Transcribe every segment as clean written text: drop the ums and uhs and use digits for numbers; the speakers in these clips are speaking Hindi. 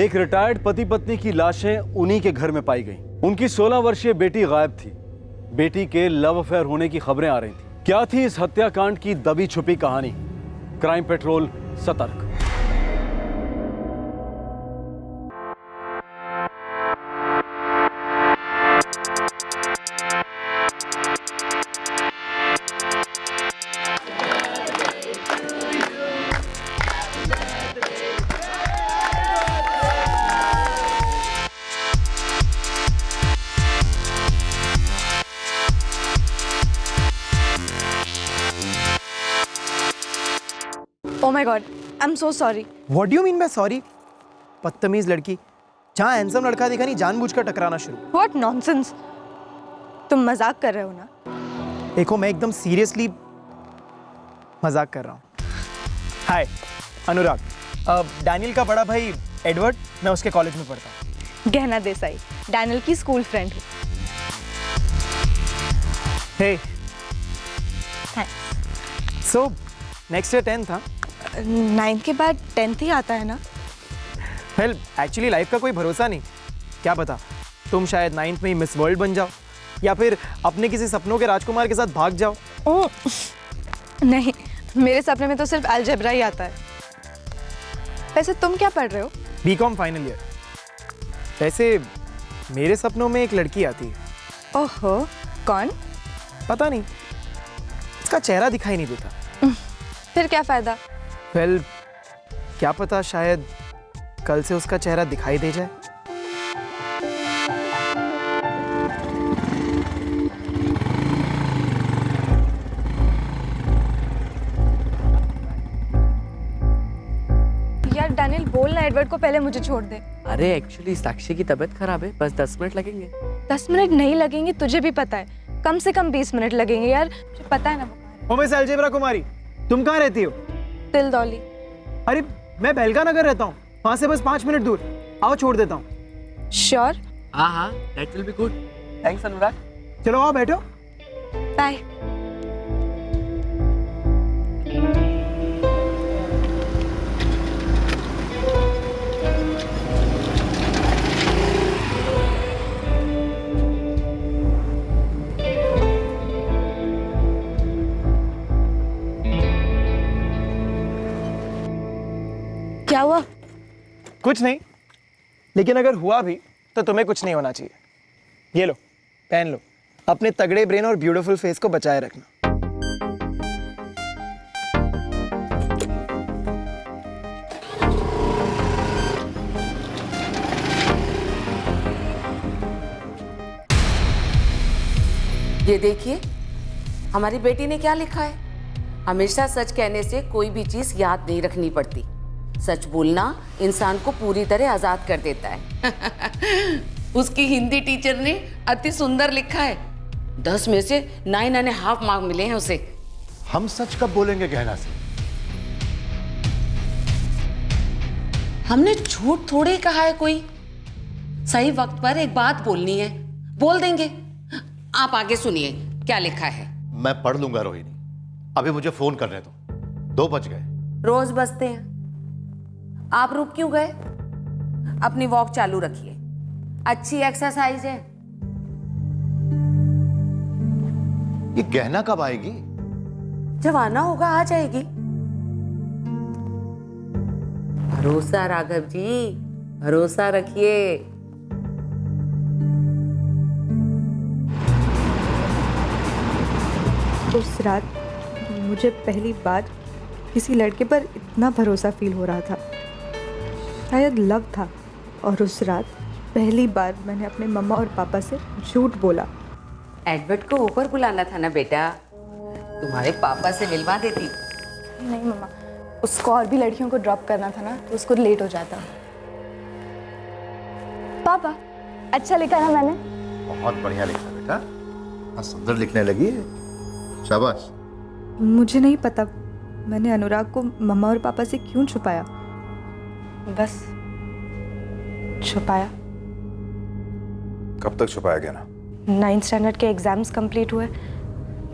एक रिटायर्ड पति पत्नी की लाशें उन्हीं के घर में पाई गईं। उनकी 16 वर्षीय बेटी गायब थी। बेटी के लव अफेयर होने की खबरें आ रही थी। क्या थी इस हत्याकांड की दबी छुपी कहानी? क्राइम पेट्रोल सतर्क। Oh my God, I'm so sorry. What do you mean by sorry? बदतमीज लड़की, जहाँ हैंडसम लड़का देखा नहीं जानबूझकर टकराना शुरू। What nonsense? तुम मजाक कर रहे हो ना? देखो मैं एकदम सीरियसली मजाक कर रहा हूँ। हाय अनुराग, डैनियल का बड़ा भाई एडवर्ड, मैं उसके कॉलेज में पढ़ता हूँ। गहना देसाई, डैनियल की स्कूल फ्रेंड हूँ। Hey thanks. So next year 10th था। 9th के बाद 10th ही आता है ना? वेल एक्चुअली लाइफ का कोई भरोसा नहीं, क्या पता तुम शायद 9th में ही मिस वर्ल्ड बन जाओ या फिर अपने किसी सपनों के राजकुमार के साथ भाग जाओ। ओह नहीं, मेरे सपने में तो सिर्फ अलजेब्रा ही आता है। वैसे तुम क्या पढ़ रहे हो? BCom final year. वैसे मेरे सपनों में एक लड़की आती है। ओहो, कौन? पता नहीं, इसका चेहरा दिखाई नहीं देता। फिर क्या फायदा? वेल क्या पता शायद कल से उसका चेहरा दिखाई दे जाए। यार डैनियल बोल ना एडवर्ड को पहले मुझे छोड़ दे। अरे एक्चुअली साक्षी की तबीयत खराब है, बस 10 मिनट लगेंगे। 10 मिनट नहीं लगेंगे, तुझे भी पता है। कम से कम 20 मिनट लगेंगे यार, मुझे पता है ना। ओ मिस अलजेब्रा कुमारी, तुम कहाँ रहती हो? तिलदौली। अरे मैं बेलका नगर रहता हूँ, वहाँ से बस 5 मिनट दूर। आओ छोड़ देता हूँ। श्योर? हाँ, that will be good. Thanks Anurag. चलो आओ बैठो। बाय। क्या हुआ? कुछ नहीं, लेकिन अगर हुआ भी तो तुम्हें कुछ नहीं होना चाहिए। ये लो, पहन लो। अपने तगड़े ब्रेन और ब्यूटीफुल फेस को बचाए रखना। ये देखिए, हमारी बेटी ने क्या लिखा है। हमेशा सच कहने से कोई भी चीज याद नहीं रखनी पड़ती। सच बोलना इंसान को पूरी तरह आजाद कर देता है। उसकी हिंदी टीचर ने अति सुंदर लिखा है। 10 में से 9.5 मार्क मिले हैं उसे। हम सच कब बोलेंगे गहना से? हमने झूठ थोड़े कहा है कोई। सही वक्त पर एक बात बोलनी है, बोल देंगे। आप आगे सुनिए क्या लिखा है। मैं पढ़ लूंगा रोहिणी, अभी मुझे फोन करने दो। 2 बज गए। रोज बजते हैं, आप रुक क्यों गए? अपनी वॉक चालू रखिए, अच्छी एक्सरसाइज है। ये गहना कब आएगी? जब आना होगा आ जाएगी। भरोसा राघव जी, भरोसा रखिए। उस रात मुझे पहली बार किसी लड़के पर इतना भरोसा फील हो रहा था। शायद लव था। और उस रात पहली बार मैंने अपने मम्मा और पापा से झूठ बोला। एडवर्ड को ऊपर बुलाना था ना बेटा, तुम्हारे पापा से मिलवा देती। नहीं मम्मा, उसको और भी लड़कियों को ड्रॉप करना था ना, तो उसको लेट हो जाता। पापा अच्छा लिखा ना मैंने? बहुत बढ़िया लिखा बेटा, बहुत सुंदर लिखने लगी है, शाबाश। मुझे नहीं पता मैंने अनुराग को मम्मा और पापा से क्यों छुपाया। बस छुपाया। कब तक छुपाया गया ना? 9th स्टैंडर्ड के एग्जाम्स कंप्लीट हुए,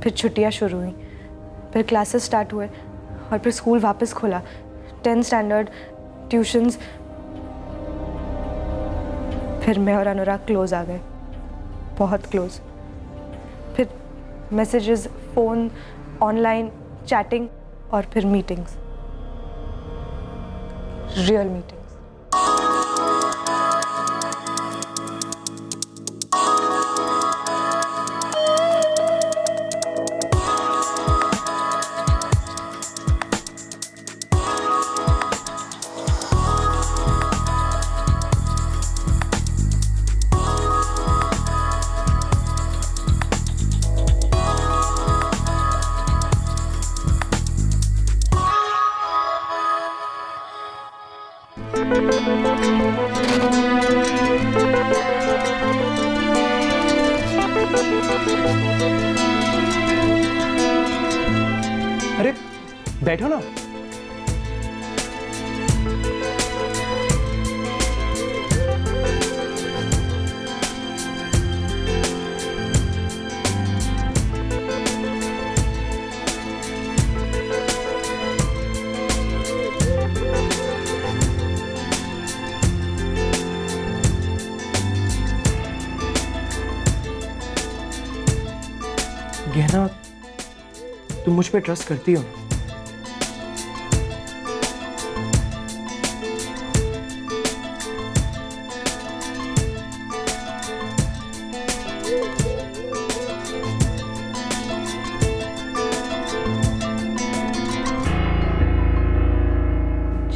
फिर छुट्टियां शुरू हुई, फिर क्लासेस स्टार्ट हुए और फिर स्कूल वापस खोला। 10th स्टैंडर्ड, ट्यूशन्स, फिर मैं और अनुराग क्लोज आ गए, बहुत क्लोज। फिर मैसेजेस, फ़ोन, ऑनलाइन चैटिंग और फिर मीटिंग्स, रियल मीटिंग्स। अरे बैठो ना। गहना, तुम मुझ पे ट्रस्ट करती हो?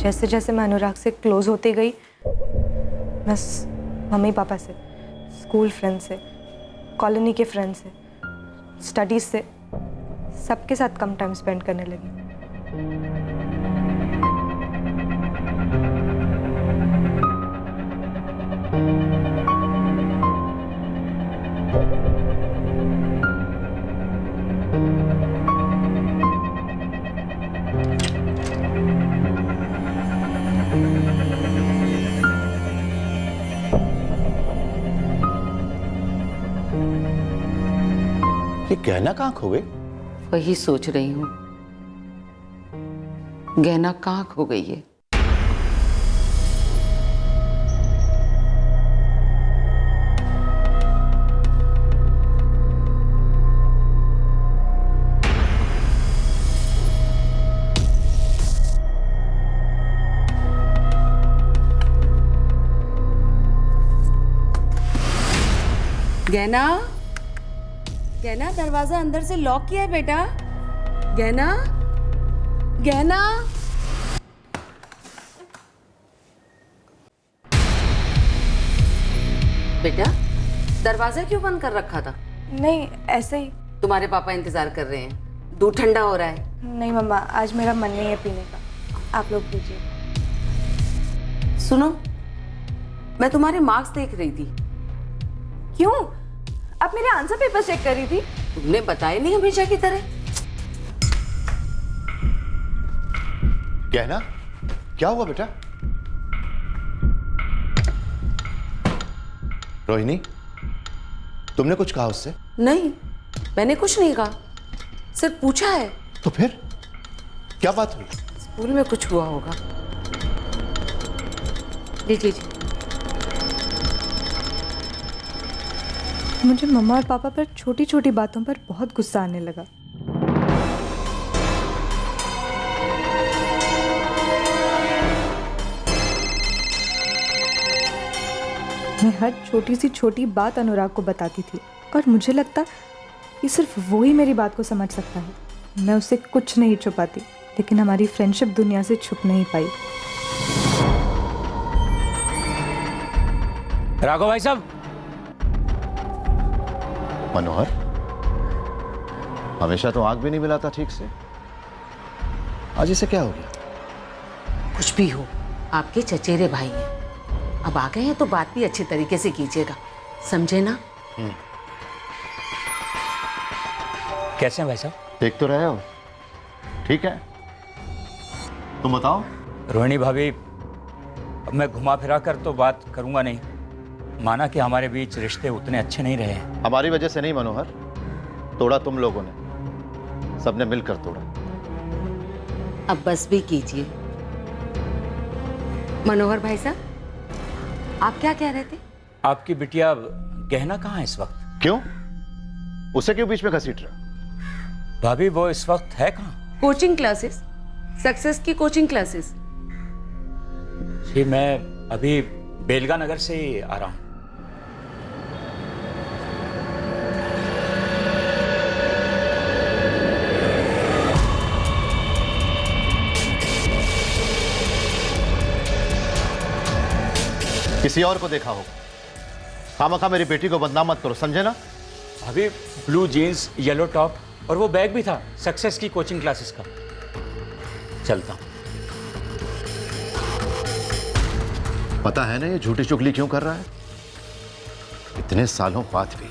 जैसे जैसे मैं अनुराग से क्लोज होती गई, मैं मम्मी पापा से, स्कूल फ्रेंड से, कॉलोनी के फ्रेंड से, स्टडीज से, सबके साथ कम टाइम स्पेंड करने लगी। ये गहना कहाँ खो गई? वही सोच रही हूँ, गहना कहाँ खो गई है। गहना, गहना, दरवाजा अंदर से लॉक किया है बेटा। गहना, गहना। बेटा, दरवाजा क्यों बंद कर रखा था? नहीं, ऐसे ही। तुम्हारे पापा इंतजार कर रहे हैं, दूध ठंडा हो रहा है। नहीं मम्मा, आज मेरा मन नहीं है पीने का, आप लोग पीजिए। सुनो, मैं तुम्हारे मार्क्स देख रही थी। क्यों? आप मेरे आंसर पेपर चेक कर रही थी? तुमने बताया नहीं हमेशा की तरह। गहना, क्या हुआ बेटा? रोहिणी, तुमने कुछ कहा उससे? नहीं, मैंने कुछ नहीं कहा, सिर्फ पूछा है। तो फिर क्या बात हुई? स्कूल में कुछ हुआ होगा। लीजिए। मुझे मम्मा और पापा पर छोटी छोटी बातों पर बहुत गुस्सा आने लगा। मैं हर छोटी सी छोटी बात अनुराग को बताती थी और मुझे लगता कि सिर्फ वो ही मेरी बात को समझ सकता है। मैं उससे कुछ नहीं छुपाती, लेकिन हमारी फ्रेंडशिप दुनिया से छुप नहीं पाई। राघव भाई साहब। मनोहर, हमेशा तो आंख भी नहीं मिलाता ठीक से, आज इसे क्या हो गया? कुछ भी हो, आपके चचेरे भाई हैं। अब आ गए हैं तो बात भी अच्छे तरीके से कीजिएगा, समझे ना? कैसे हैं भाई साहब? देख तो रहे हो, ठीक है? तुम बताओ। रोहिणी भाभी, अब मैं घुमा फिरा कर तो बात करूंगा नहीं। माना कि हमारे बीच रिश्ते उतने अच्छे नहीं रहे हैं। हमारी वजह से नहीं मनोहर, तोड़ा तुम लोगों ने, सबने मिलकर तोड़ा। अब बस भी कीजिए। मनोहर भाई साहब, आप क्या कह रहे थे? आपकी बिटिया गहना कहाँ है इस वक्त? क्यों? उसे क्यों बीच में घसीट रहा? भाभी वो इस वक्त है कहाँ? कोचिंग क्लासेस, सक्सेस की कोचिंग क्लासेस। जी मैं अभी बेलगा नगर से ही आ रहा हूँ। किसी और को देखा होगा। खामखा मेरी बेटी को बदनाम मत करो, समझे ना? अभी ब्लू जीन्स, येलो टॉप और वो बैग भी था सक्सेस की कोचिंग क्लासेस का। चलता हूँ। पता है ना ये झूठी चुगली क्यों कर रहा है? इतने सालों बाद भी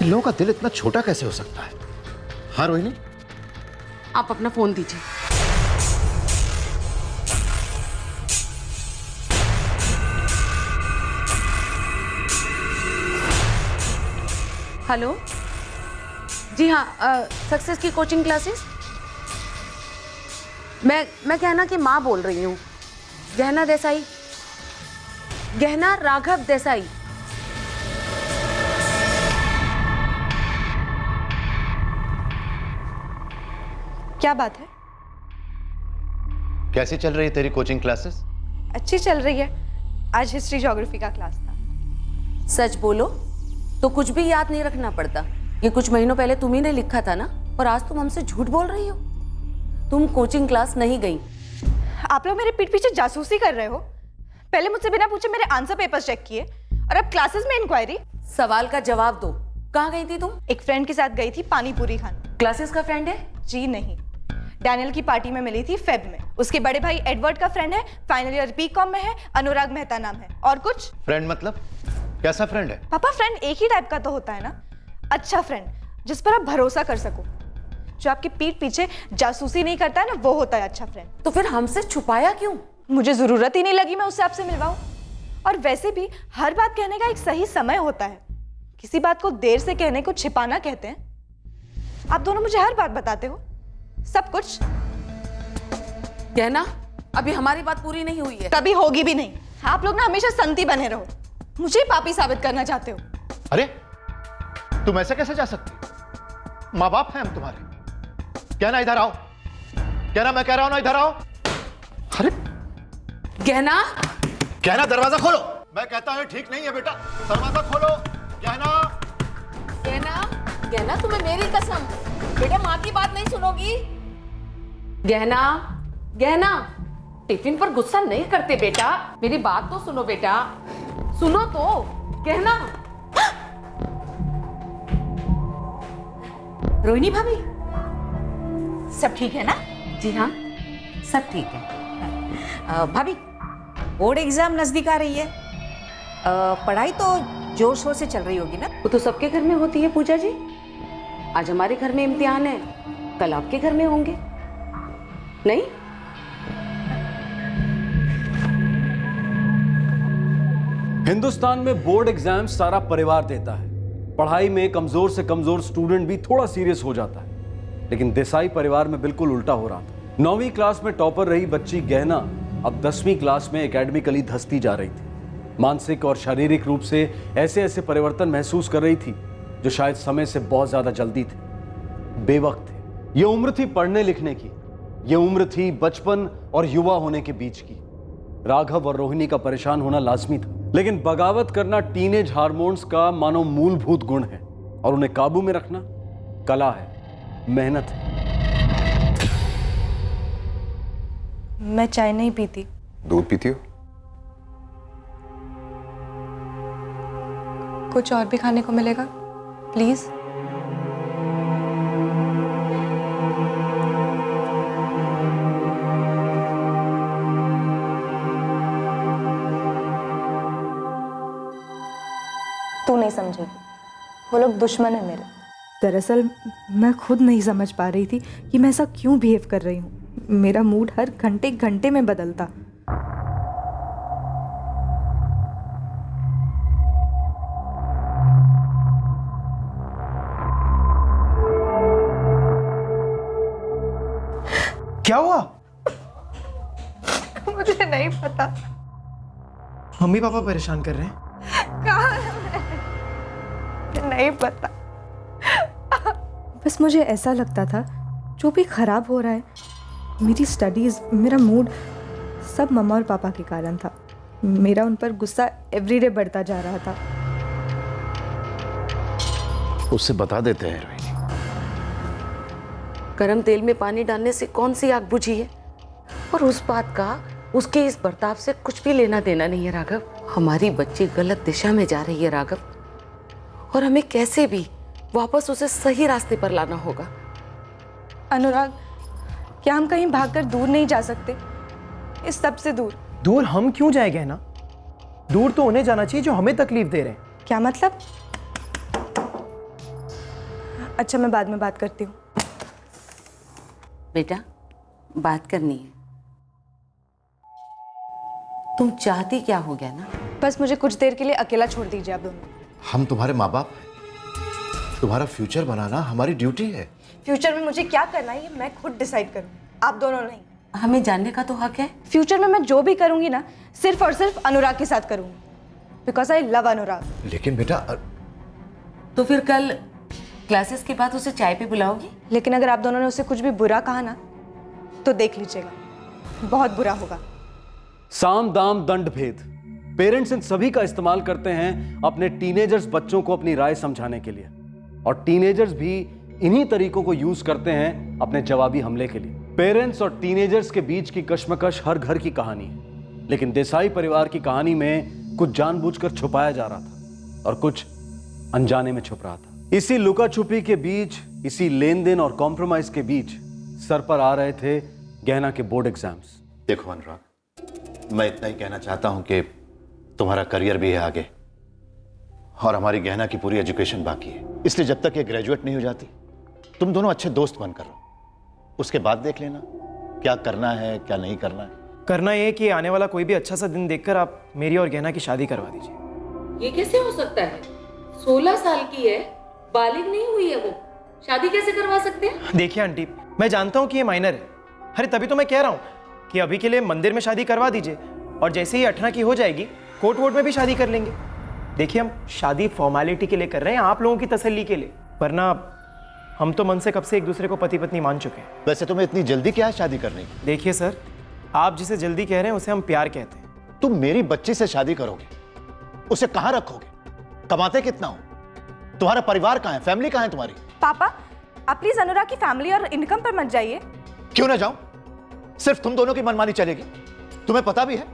इन लोगों का दिल इतना छोटा कैसे हो सकता है? हाँ रोहिणी, आप अपना फोन दीजिए। हेलो, जी हाँ, सक्सेस की कोचिंग क्लासेस। मैं गहना की माँ बोल रही हूँ। गहना देसाई, गहना राघव देसाई। क्या बात है? कैसी चल रही है तेरी कोचिंग क्लासेस? अच्छी चल रही है। आज हिस्ट्री ज्योग्राफी का क्लास था। सच बोलो तो कुछ भी याद नहीं रखना पड़ता। ये कुछ महीनों पहले तुम ही ने लिखा था ना, और आज तुम हमसे झूठ बोल रही हो। तुम कोचिंग क्लास नहीं गई। आप लोग मेरे पीठ पीछे जासूसी कर रहे हो। पहले मुझसे बिना पूछे मेरे आंसर पेपर्स चेक किए और अब क्लासेस में इंक्वायरी। सवाल का जवाब दो। कहाँ गई थी तुम? एक फ्रेंड के साथ गई थी पानी पूरी खाने। क्लासेस का फ्रेंड है? जी नहीं, डैनियल की पार्टी में मिली थी फेब में। उसके बड़े भाई एडवर्ड का फ्रेंड है, फाइनल ईयर बीकॉम में है, अनुराग मेहता नाम है। और कुछ? फ्रेंड मतलब कैसा फ्रेंड है? पापा, फ्रेंड एक ही टाइप का तो होता है ना। अच्छा फ्रेंड जिस पर आप भरोसा कर सको, जो आपकी पीठ पीछे जासूसी नहीं करता है ना, वो होता है अच्छा फ्रेंड। तो फिर हमसे छुपाया क्यों? मुझे जरूरत ही नहीं लगी मैं उससे आपसे मिलवाऊं। और वैसे भी हर बात कहने का एक सही समय होता है। किसी बात को देर से कहने को छिपाना कहते हैं। आप दोनों मुझे हर बात बताते हो, सब कुछ। कहना अभी हमारी बात पूरी नहीं हुई है। कभी होगी भी नहीं। आप लोग ना हमेशा संती बने रहो, मुझे पापी साबित करना चाहते हो। अरे तुम ऐसे कैसे जा सकती? माँ बाप हैं हम तुम्हारे। कहना इधर आओ। कहना मैं कह रहा हूं ना, इधर आओ। अरे कहना, कहना दरवाजा खोलो। मैं कहता हूं ठीक नहीं है बेटा, दरवाजा खोलो। कहना, कहना, कहना तुम्हें मेरी कसम, बेटा माँ की बात नहीं सुनोगी। गहना, गहना, टिफिन पर गुस्सा नहीं करते बेटा, मेरी बात तो सुनो बेटा, सुनो तो। कहना। रोहिणी भाभी, सब ठीक है ना? जी हाँ, सब ठीक है। भाभी, बोर्ड एग्जाम नजदीक आ रही है। पढ़ाई तो जोर शोर से चल रही होगी ना? वो तो सबके घर में होती है पूजा जी। आज हमारे घर में इम्तिहान है, कल आपके घर में होंगे, नहीं? हिंदुस्तान में बोर्ड एग्जाम सारा परिवार देता है। पढ़ाई में कमजोर से कमजोर स्टूडेंट भी थोड़ा सीरियस हो जाता है, लेकिन देसाई परिवार में बिल्कुल उल्टा हो रहा था। 9वीं क्लास में टॉपर रही बच्ची गहना अब 10वीं क्लास में एकेडमिकली धंसती जा रही थी। मानसिक और शारीरिक रूप से ऐसे ऐसे परिवर्तन महसूस कर रही थी जो शायद समय से बहुत ज्यादा जल्दी थे, बेवक्त थे। ये उम्र थी पढ़ने लिखने की, ये उम्र थी बचपन और युवा होने के बीच की। राघव और रोहिणी का परेशान होना लाजमी था, लेकिन बगावत करना टीनेज हार्मोन्स का मानो मूलभूत गुण है, और उन्हें काबू में रखना कला है, मेहनत है। मैं चाय नहीं पीती। दूध पीती हो? कुछ और भी खाने को मिलेगा प्लीज? तू नहीं समझेगी, वो लोग दुश्मन है मेरे। दरअसल मैं खुद नहीं समझ पा रही थी कि मैं ऐसा क्यों बिहेव कर रही हूँ। मेरा मूड हर घंटे घंटे में बदलता। क्या हुआ? मुझे नहीं पता। मम्मी पापा परेशान कर रहे हैं। नहीं पता। बस मुझे ऐसा लगता था जो भी खराब हो रहा है, मेरी स्टडीज़, मेरा मूड, सब मम्मा और पापा के कारण था। मेरा उन पर गुस्सा एवरीडे बढ़ता जा रहा था। उससे बता देते हैं रोहिणी। गरम तेल में पानी डालने से कौन सी आग बुझी है? और उस बात का उसके इस बर्ताव से कुछ भी लेना देना नहीं है राघव। हमारी बच्ची गलत दिशा में जा रही है राघव, और हमें कैसे भी वापस उसे सही रास्ते पर लाना होगा। अनुराग, क्या हम कहीं भागकर दूर नहीं जा सकते? इस सब से दूर। दूर हम क्यों जाए गहना? दूर तो उन्हें जाना चाहिए जो हमें तकलीफ दे रहे हैं। क्या मतलब? अच्छा, मैं बाद में बात करती हूँ। बेटा, बात करनी है। तुम चाहती क्या हो गया ना? बस मुझे कुछ देर के लिए अकेला छोड़ दीजिए आप दोनों। हम तुम्हारे माँ बाप हैं। तुम्हारा फ्यूचर बनाना हमारी ड्यूटी है। फ्यूचर में मुझे क्या करना है ये मैं खुद डिसाइड करूँ, आप दोनों नहीं। हमें जानने का तो हक है। फ्यूचर में मैं जो भी करूँगी ना, सिर्फ और सिर्फ अनुराग के साथ करूँगी, बिकॉज आई लव अनुराग। लेकिन बेटा तो फिर कल क्लासेस के बाद उसे चाय पे बुलाओगी? लेकिन अगर आप दोनों ने उसे कुछ भी बुरा कहा ना, तो देख लीजिएगा, बहुत बुरा होगा। साम दाम दंड भेद, पेरेंट्स इन सभी का इस्तेमाल करते हैं अपने टीनेजर्स बच्चों को अपनी राय समझाने के लिए, और टीनेजर्स भी इन्हीं तरीकों को यूज करते हैं अपने जवाबी हमले के लिए। पेरेंट्स और टीनेजर्स के बीच की कश्मकश हर घर की कहानी है, लेकिन देसाई परिवार की कहानी में कुछ जानबूझकर छुपाया जा रहा था और कुछ अनजाने में छुप रहा था। इसी लुका छुपी के बीच, इसी लेन देन और कॉम्प्रोमाइज के बीच सर पर आ रहे थे गहना के बोर्ड एग्जाम्स। देखो अनुराग, मैं इतना ही कहना चाहता हूं कि तुम्हारा करियर भी है आगे, और हमारी गहना की पूरी एजुकेशन बाकी है। इसलिए जब तक ये ग्रेजुएट नहीं हो जाती, तुम दोनों अच्छे दोस्त बनकर रहो। उसके बाद देख लेना क्या करना है क्या नहीं करना है। करना ये कि आने वाला कोई भी अच्छा सा दिन देखकर आप मेरी और गहना की शादी करवा दीजिए। ये कैसे हो सकता है? 16 साल की है, बालिग नहीं हुई है वो, शादी कैसे करवा सकते हैं? देखिए आंटी, मैं जानता हूँ कि ये माइनर है, अरे तभी तो मैं कह रहा हूँ कि अभी के लिए मंदिर में शादी करवा दीजिए, और जैसे ही 18 की हो जाएगी कोर्ट वोट में भी शादी कर लेंगे। देखिए, हम शादी फॉर्मेलिटी के लिए कर रहे हैं, आप लोगों की तसल्ली के लिए, वरना हम तो मन से कब से एक दूसरे को पति पत्नी मान चुके हैं। वैसे तुम्हें इतनी जल्दी क्या है शादी करने की? देखिए सर, आप जिसे जल्दी कह रहे हैं उसे हम प्यार कहते हैं। तुम मेरी बच्ची से शादी करोगे, उसे कहां रखोगे? कमाते कितना हो? तुम्हारा परिवार कहां है? फैमिली कहां है तुम्हारी? पापा, आप प्लीज अनुराग की फैमिली और इनकम पर मत जाइए। क्यों ना जाऊं? सिर्फ तुम दोनों की मनमानी चलेगी? तुम्हें पता भी है,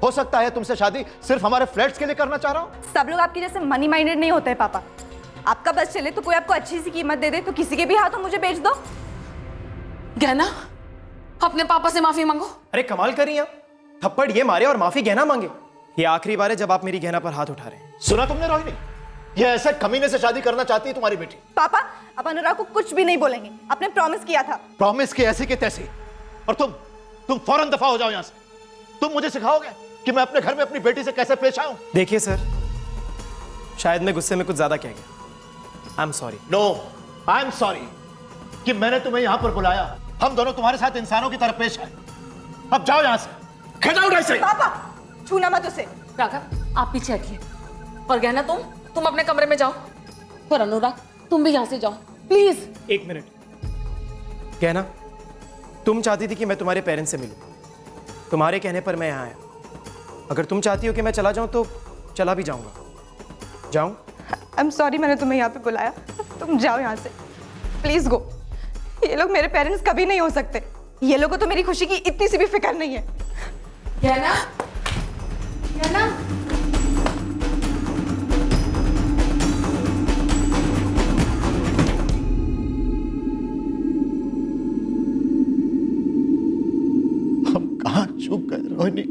हो सकता है तुमसे शादी सिर्फ हमारे फ्लैट्स के लिए करना चाह रहा हूं। सब लोग आपकी जैसे मनी माइंडेड नहीं होते हैं पापा। आपका बस चले तो कोई आपको अच्छी सी कीमत दे दे तो किसी के भी हाथों मुझे बेच दो। गहना, अपने पापा से माफी मांगो। अरे कमाल कर रही हैं आप, थप्पड़ ये मारे और माफी गहना मांगे। ये आखिरी बार है जब आप मेरी गहना पर हाथ उठा रहे हैं। सुना तुमने रोहिणी? ये ऐसे कमीने से शादी करना चाहती है तुम्हारी बेटी। पापा, आप अनुराग को कुछ भी नहीं बोलेंगे, आपने प्रॉमिस किया था। प्रॉमिस की ऐसी के तैसी, और तुम फौरन दफा हो जाओ यहां से। तुम मुझे सिखाओगे कि मैं अपने घर में अपनी बेटी से कैसे पेश आऊं? देखिए सर, शायद मैं गुस्से में कुछ ज्यादा कह गया। I am sorry. No, I am sorry कि मैंने तुम्हें यहां पर बुलाया। हम दोनों तुम्हारे साथ इंसानों की तरह पेश आए। अब जाओ यहां से, गेट आउट ऐसे। पापा, छूना मत उसे। राघव, आप पीछे हटिए, और गहना तुम अपने कमरे में जाओ, और अनुराग तुम भी यहां से जाओ प्लीज। एक मिनट, गहना, तुम चाहती थी कि मैं तुम्हारे पेरेंट्स से मिलूं, तुम्हारे कहने पर मैं यहाँ आया। अगर तुम चाहती हो कि मैं चला जाऊं तो चला भी जाऊंगा। जाऊं? आई एम सॉरी, मैंने तुम्हें यहाँ पे बुलाया, तुम जाओ यहाँ से, प्लीज गो। ये लोग मेरे पेरेंट्स कभी नहीं हो सकते। ये लोगों को तो मेरी खुशी की इतनी सी भी फिक्र नहीं है। गहना, गहना, हम कहां चूक गए रोहिणी?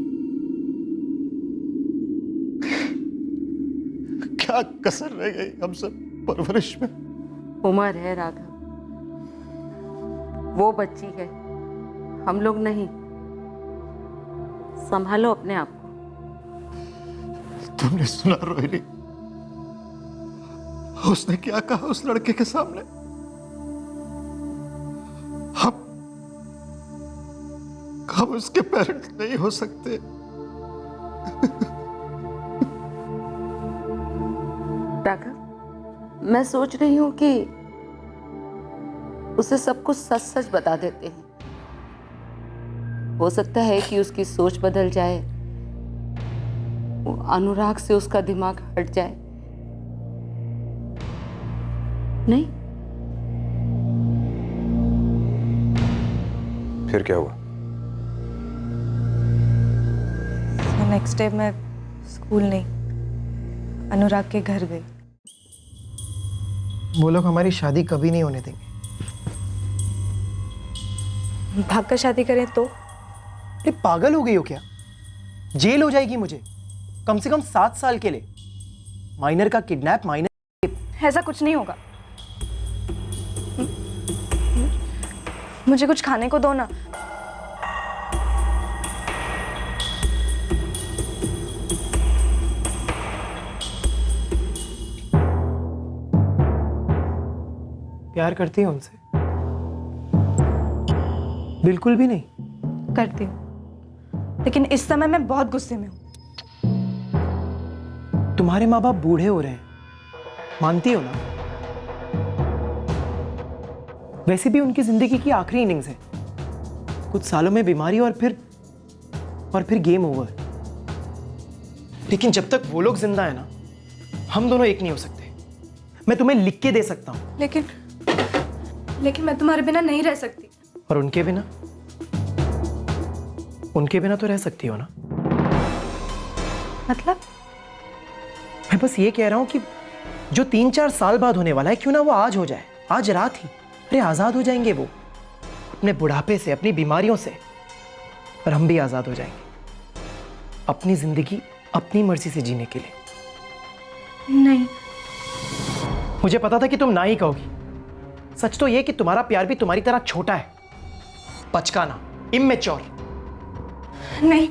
क्या कसर रह गई हम सब परवरिश में? उम्र है राघव, वो बच्ची है, हम लोग नहीं। संभालो अपने आप को। तुमने सुना रोहिणी, उसने क्या कहा उस लड़के के सामने? हम उसके पेरेंट्स नहीं हो सकते। राघव, मैं सोच रही हूँ कि उसे सब कुछ सच सच बता देते हैं। हो सकता है कि उसकी सोच बदल जाए, वो अनुराग से उसका दिमाग हट जाए। नहीं? फिर क्या हुआ? नेक्स्ट डे मैं स्कूल नहीं, अनुराग के घर गई। वो लोग हमारी शादी कभी नहीं होने देंगे। भागकर शादी करें तो? अरे पागल हो गई हो क्या? जेल हो जाएगी मुझे, कम से कम 7 साल के लिए। माइनर का किडनैप, माइनर। ऐसा कुछ नहीं होगा। मुझे कुछ खाने को दो ना। प्यार करती है उनसे? बिल्कुल भी नहीं। करती हूँ, लेकिन इस समय मैं बहुत गुस्से में हूँ। तुम्हारे माँ बाप बूढ़े हो रहे हैं, मानती हो ना? वैसे भी उनकी जिंदगी की आखिरी इनिंग्स है। कुछ सालों में बीमारी और फिर गेम ओवर। लेकिन जब तक वो लोग जिंदा है ना, हम दोनों एक नहीं हो सकते। मैं तुम्हें लिख के दे सकता हूं। लेकिन मैं तुम्हारे बिना नहीं रह सकती। और उनके बिना? उनके बिना तो रह सकती हो ना? मतलब? मैं बस ये कह रहा हूं कि जो 3-4 साल बाद होने वाला है, क्यों ना वो आज हो जाए, आज रात ही। अरे आजाद हो जाएंगे वो अपने बुढ़ापे से, अपनी बीमारियों से, और हम भी आजाद हो जाएंगे अपनी जिंदगी अपनी मर्जी से जीने के लिए। नहीं। मुझे पता था कि तुम ना ही कहोगी। सच तो ये कि तुम्हारा प्यार भी तुम्हारी तरह छोटा है, बचकाना, इमेच्योर। नहीं,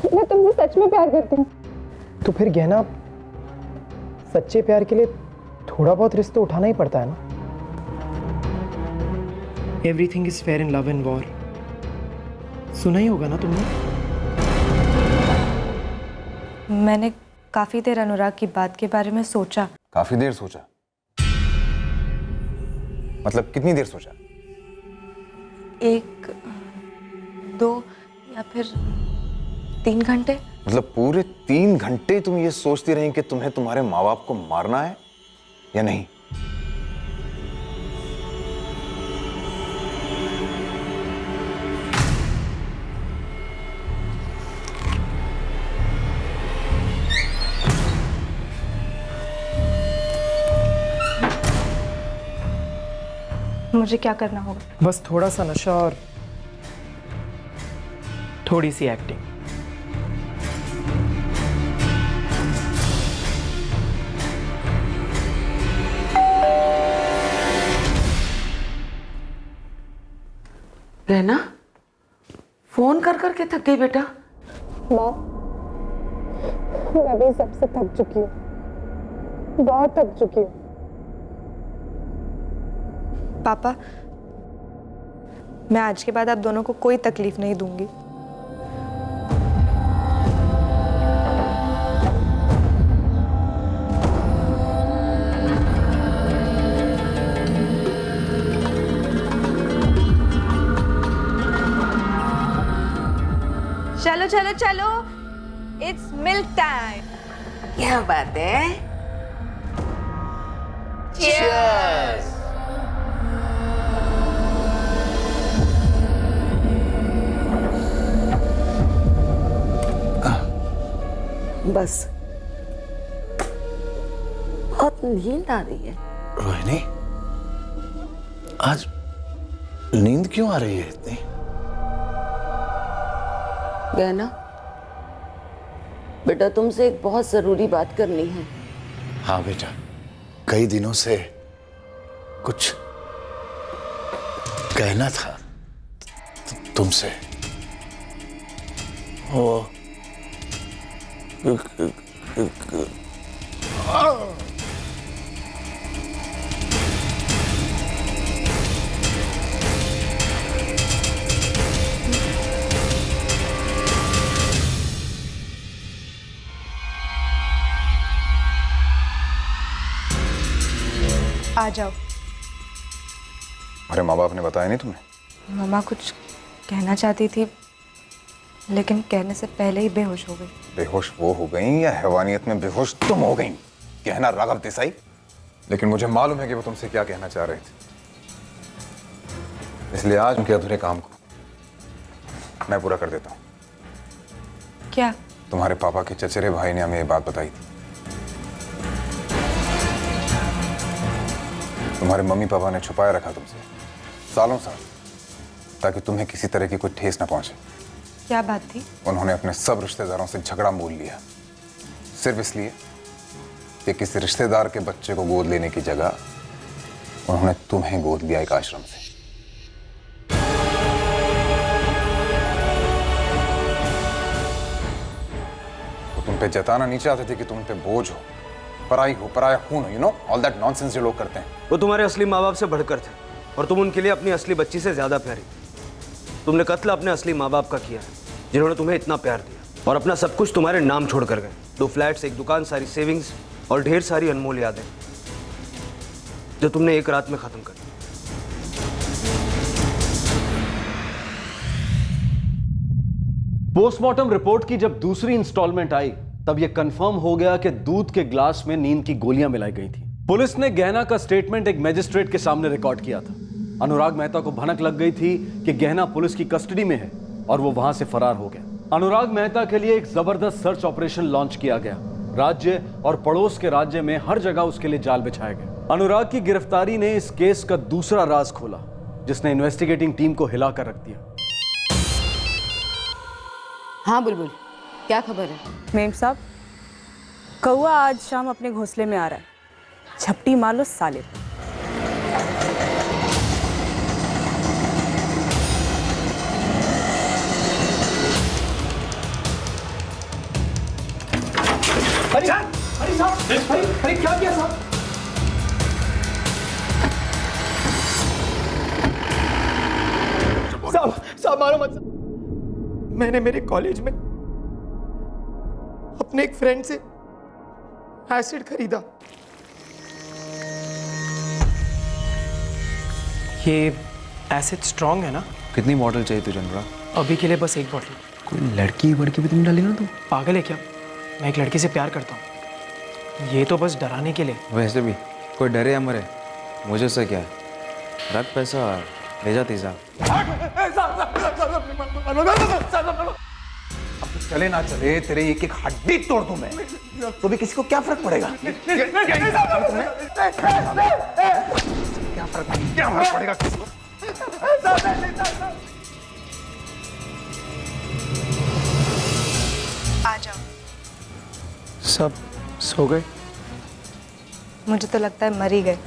मैं तुमसे सच में प्यार करती हूँ। तो फिर गहना, सच्चे प्यार के लिए थोड़ा बहुत रिस्क तो उठाना ही पड़ता है ना। Everything is fair in love and war, सुना ही होगा ना तुमने? मैंने काफी देर अनुराग की बात के बारे में सोचा। काफी देर सोचा? मतलब कितनी देर सोचा? 1, 2 या फिर 3 घंटे। मतलब पूरे 3 घंटे तुम ये सोचती रही कि तुम्हें तुम्हारे माँ बाप को मारना है या नहीं? मुझे क्या करना होगा? बस थोड़ा सा नशा और थोड़ी सी एक्टिंग। रहना, फोन कर करके थक गई बेटा? माँ, मैं भी सबसे थक चुकी हूँ, बहुत थक चुकी हूँ। पापा, मैं आज के बाद आप दोनों को कोई तकलीफ नहीं दूंगी। चलो चलो चलो, इट्स मिल्क टाइम। क्या बात है? बस, बहुत नींद आ रही है। रोहिणी, आज नींद क्यों आ रही है इतनी? गहना, बेटा तुमसे एक बहुत जरूरी बात करनी है। हाँ बेटा, कई दिनों से कुछ कहना था तुमसे। वो जाओ। अरे माँ बाप ने बताया नहीं तुम्हें? मम्मा कुछ कहना चाहती थी, लेकिन कहने से पहले ही बेहोश हो गई। बेहोश वो हो गई या हैवानियत में बेहोश तुम हो गई? कहना राघव देसाई, लेकिन मुझे मालूम है कि वो तुमसे क्या कहना चाह रहे थे, इसलिए आज उनके अधूरे काम को मैं पूरा कर देता हूँ। क्या? तुम्हारे पापा के चचेरे भाई ने हमें ये बात बताई थी। तुम्हारे मम्मी पापा ने छुपाए रखा तुमसे सालों साल, ताकि तुम्हें किसी तरह की कोई ठेस न पहुंचे। क्या बात थी? उन्होंने अपने सब रिश्तेदारों से झगड़ा मोल लिया, सिर्फ इसलिए कि किसी रिश्तेदार के बच्चे को गोद लेने की जगह उन्होंने तुम्हें गोद लिया एक आश्रम से। वो तुम पे जताना नहीं चाहते थे कि तुम पे बोझ हो, पराया खून हो, you know all that nonsense जो लोग करते हैं। वो तुम्हारे असली माँ बाप से बढ़कर थे और तुम उनके लिए अपनी असली बच्ची से ज्यादा प्यारी थी। तुमने कत्ल अपने असली माँ बाप का किया है, जिन्होंने तुम्हें इतना प्यार दिया और अपना सब कुछ तुम्हारे नाम छोड़ कर गए। 2 फ्लैट्स, 1 दुकान, सारी सेविंग्स और ढेर सारी अनमोल यादें जो तुमने एक रात में खत्म कर दी। पोस्टमार्टम रिपोर्ट की जब दूसरी इंस्टॉलमेंट आई, तब यह कंफर्म हो गया कि दूध के ग्लास में नींद की गोलियां मिलाई गई थी। पुलिस ने गहना का स्टेटमेंट एक मजिस्ट्रेट के सामने रिकॉर्ड किया था। अनुराग मेहता को भनक लग गई थी कि गहना पुलिस की कस्टडी में है और वो वहां से फरार हो गया। अनुराग मेहता के लिए एक जबरदस्त सर्च ऑपरेशन लॉन्च किया गया। राज्य और पड़ोस के राज्य में हर जगह उसके लिए जाल बिछाए गए। अनुराग की गिरफ्तारी ने इस केस का दूसरा राज खोला, जिसने इन्वेस्टिगेटिंग टीम को हिलाकर रख दिया। हाँ बुलबुल, क्या खबर है? मेम साहब, कौआ आज शाम अपने घोंसले में आ रहा है, झपटी मार लो साले पे। अरे क्या किया साहब? साहब मारो मत। मैंने मेरे कॉलेज में अपने एक फ्रेंड से एसिड खरीदा। ये एसिड स्ट्रॉन्ग है ना? कितनी बॉटल चाहिए तुझे अनुराग? अभी के लिए बस 1 बॉटल। कोई लड़की भी तुम डाली ना? तू पागल है क्या? मैं एक लड़की से प्यार करता हूँ, ये तो बस डराने के लिए। वैसे भी कोई डरे या मरे, मुझे से क्या है? रख पैसा, ले जा तीजा। चले ना चले, तेरे एक एक हड्डी तोड़ दूं मैं, तो भी किसी को क्या फर्क पड़ेगा? क्या फर्क पड़ेगा किसी को? आ जाओ। सब सो गए? मुझे तो लगता है मर ही गए।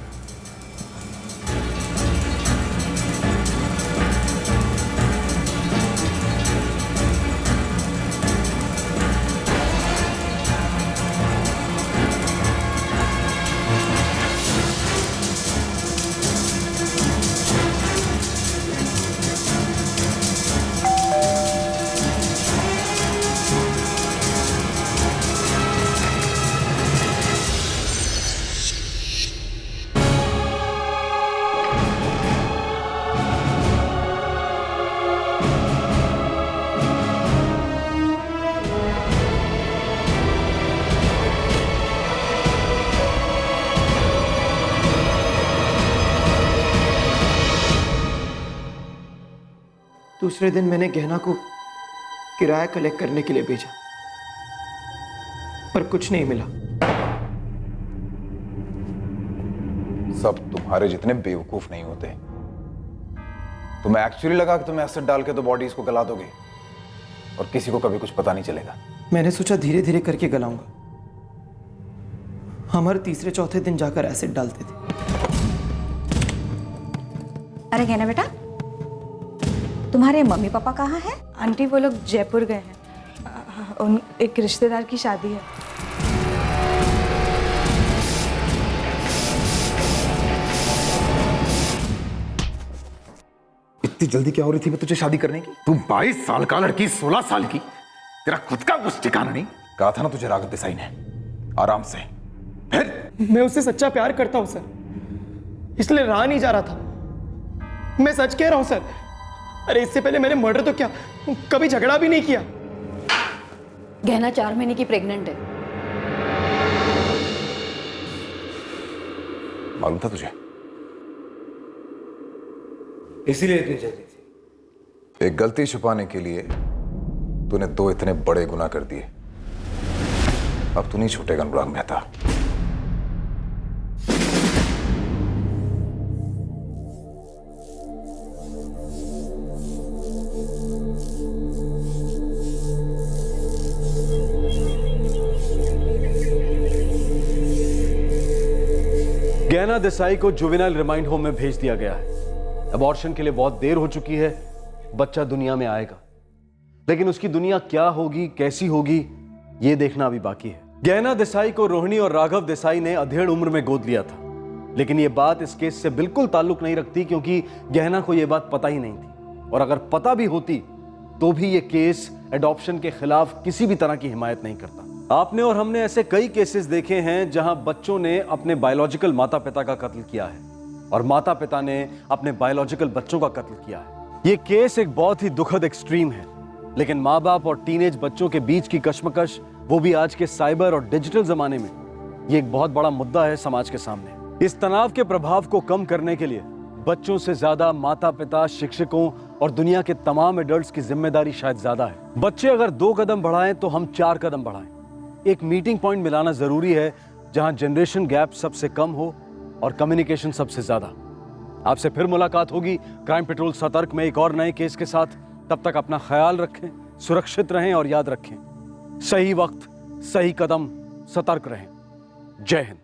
दूसरे दिन मैंने गहना को किराया कलेक्ट करने के लिए भेजा, पर कुछ नहीं मिला। सब तुम्हारे जितने बेवकूफ नहीं होते। तुम्हें एक्चुअली लगा कि तुम्हें एसिड डाल के तो बॉडीज को गला दोगे और किसी को कभी कुछ पता नहीं चलेगा। मैंने सोचा धीरे धीरे करके गलाऊंगा। हम हर तीसरे चौथे दिन जाकर एसिड डालते थे। अरे कहना बेटा, तुम्हारे मम्मी पापा कहाँ हैं? आंटी वो लोग जयपुर गए हैं, उन एक रिश्तेदार की शादी है। इतनी जल्दी क्या हो रही थी मैं तुझे शादी करने की? तू 22 साल का, लड़की 16 साल की, तेरा खुद का कुछ ठिकाना नहीं। कहा था ना तुझे राघव देसाई ने, आराम से। फिर मैं उससे सच्चा प्यार करता हूं सर, इसलिए रहा नहीं जा रहा था। मैं सच कह रहा हूं सर। अरे इससे पहले मैंने मर्डर तो क्या, कभी झगड़ा भी नहीं किया। गहना 4 महीने की प्रेग्नेंट है। मालूम था तुझे? इसीलिए इतनी जल्दी थी। एक गलती छुपाने के लिए तूने 2 इतने बड़े गुनाह कर दिए। अब तू नहीं छूटेगा अनुराग मेहता। गहना देसाई को जुवेनाइल रिमाइंड होम में भेज दिया गया है। अबॉर्शन के लिए बहुत देर हो चुकी है। बच्चा दुनिया में आएगा, लेकिन उसकी दुनिया क्या होगी, कैसी होगी, यह देखना अभी बाकी है। गहना देसाई को रोहिणी और राघव देसाई ने अधेड़ उम्र में गोद लिया था, लेकिन यह बात इस केस से बिल्कुल ताल्लुक नहीं रखती, क्योंकि गहना को यह बात पता ही नहीं थी। और अगर पता भी होती तो भी यह केस एडॉप्शन के खिलाफ किसी भी तरह की हिमायत नहीं करता। आपने और हमने ऐसे कई केसेस देखे हैं जहां बच्चों ने अपने बायोलॉजिकल माता पिता का कत्ल किया है और माता पिता ने अपने बायोलॉजिकल बच्चों का कत्ल किया है। यह केस एक बहुत ही दुखद एक्सट्रीम है, लेकिन माँ बाप और टीनेज बच्चों के बीच की कश्मकश, वो भी आज के साइबर और डिजिटल जमाने में, ये एक बहुत बड़ा मुद्दा है समाज के सामने। इस तनाव के प्रभाव को कम करने के लिए बच्चों से ज्यादा माता पिता, शिक्षकों और दुनिया के तमाम एडल्ट्स की जिम्मेदारी शायद ज्यादा है। बच्चे अगर 2 कदम बढ़ाएं तो हम 4 कदम बढ़ाएं। एक मीटिंग पॉइंट मिलाना जरूरी है जहां जनरेशन गैप सबसे कम हो और कम्युनिकेशन सबसे ज्यादा। आपसे फिर मुलाकात होगी क्राइम पेट्रोल सतर्क में एक और नए केस के साथ। तब तक अपना ख्याल रखें, सुरक्षित रहें और याद रखें, सही वक्त, सही कदम, सतर्क रहें। जय हिंद।